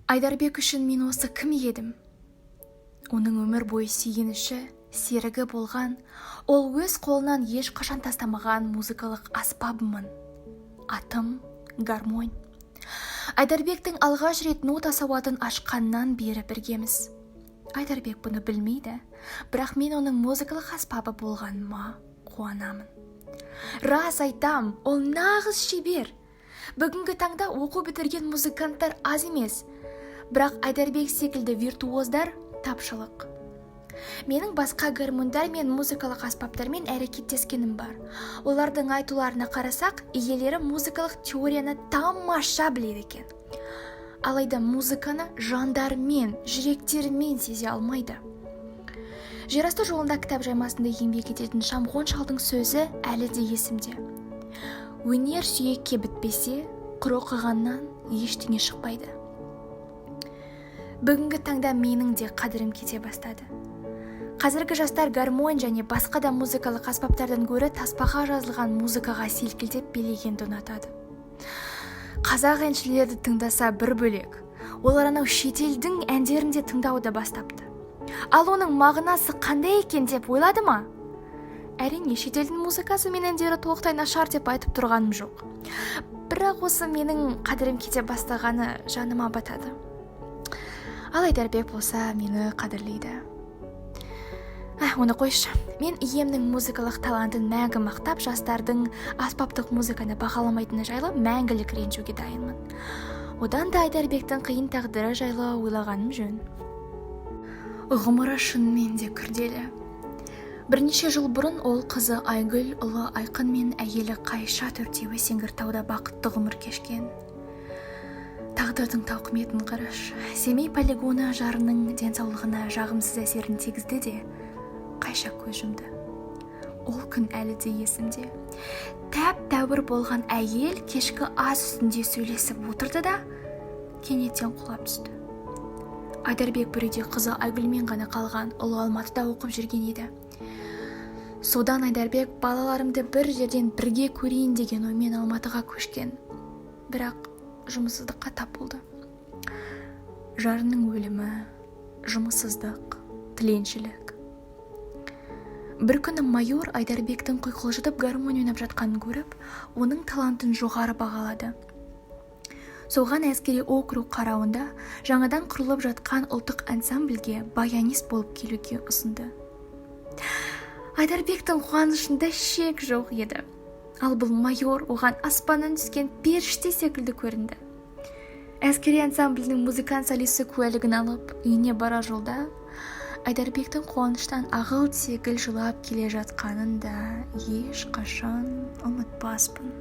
Айдарбек үшін мен осы кім едім? Оның өмір бойы сүйгеніші, серігі болған, ол өз қолынан ешқашан тастамаған музыкалық аспабымын. Атым гармонь. Айдарбектің алғаш рет нота сауатын ашқаннан бері біргеміз. Айдарбек бұны білмейді, бірақ мен оның музыкалық аспабы болғаныма қуанамын. Рас айтам, ол нағыз шебер. Бүгінгі таңда оқу бітірген музыканттар аз емес, бірақ Айдарбек секілді виртуоздар тапшылық. Менің басқа гармондар мен музыкалық аспаптармен әрекеттескенім бар. Олардың айтуларына қарасақ, иелері музыкалық теорияны тамаша біледі екен. Алайда музыканы жандарымен, жүректерімен сезе алмайды. Жерасты жолында кітап жаймасында еңбек ететін Шамғон шалдың сөзі әлі де есімде. Өнер сүйекке бітпесе, құр оқығаннан ештеңе шықпайды. Бүгінгі таңда менің де қадірім кете бастады. Қазіргі жастар гармонь және басқа да музыкалық аспаптардан гөрі таспаға жазылған музыкаға селкілдеп билегенді ұнатады. Қазақ әншілерді тыңдаса бір бөлек, олар анау шетелдің әндерін де тыңдауды бастапты. Ал оның мағынасы қандай екен деп ойлады ма? Әрине, шетелдің музыкасы мен әндері толықтай нашар деп айтып тұрғаным жоқ. Бірақ осы менің қадірім кете бастағаны жаныма батады. Ал Айдарбек болса мені қадірлейді. Оны қойшы. Мен иемнің музыкалық талантын мәңгі мақтап, жастардың аспаптық музыканы бағаламайтыны жайлы мәңгілік ренжуге дайынмын. Одан да Айдарбектің қиын тағдыры жайлы ойлағаным жөн. Ғұмыры шынымен де күрделі. Бірнеше жыл бұрын ол қызы Айгүл, ұлы Айқын мен әйелі Қайша төртеуі Сеңгіртауда бақытты ғұмыр кешкен. Тағдырдың тауқыметін қараш. Семей полигоны жарының денсаулығына жағымсыз әсерін тигізді де, Қайша көз жұмды. Ол күн әлі де есімде. Тәп-тәуір болған әйел кешкі ас үстінде сөйлесіп отырды да, кенеттен құлап түсті. Айдарбек бір үйде қызы Айгүлмен ғана қалған, ұлы Алматыда оқып жүрген еді. Содан Айдарбек балаларымды бір жерден бірге көрейін деген оймен Алматыға көшкен. Бірақ жұмыссыздыққа тап болды. Жарының өлімі, жұмыссыздық, тіленшілік. Бір күні майор Айдарбектің құйқылжытып гармонь ойнап жатқанын көріп, оның талантын жоғары бағалады. Соған әскери округ қарауында жаңадан құрылып жатқан ұлттық ансамбльге баянист болып келуге ұсынды. Айдарбектің қуанышында шек жоқ еді. Ал бұл майор оған аспаннан түскен періште секілді көрінді. Әскери ансамбльдің музыкант солисі куәлігін алып, үйіне бара жолда Айдарбектің қуаныштан ағыл-тегіл жылап келе жатқанын да ешқашан ұмытпаспын.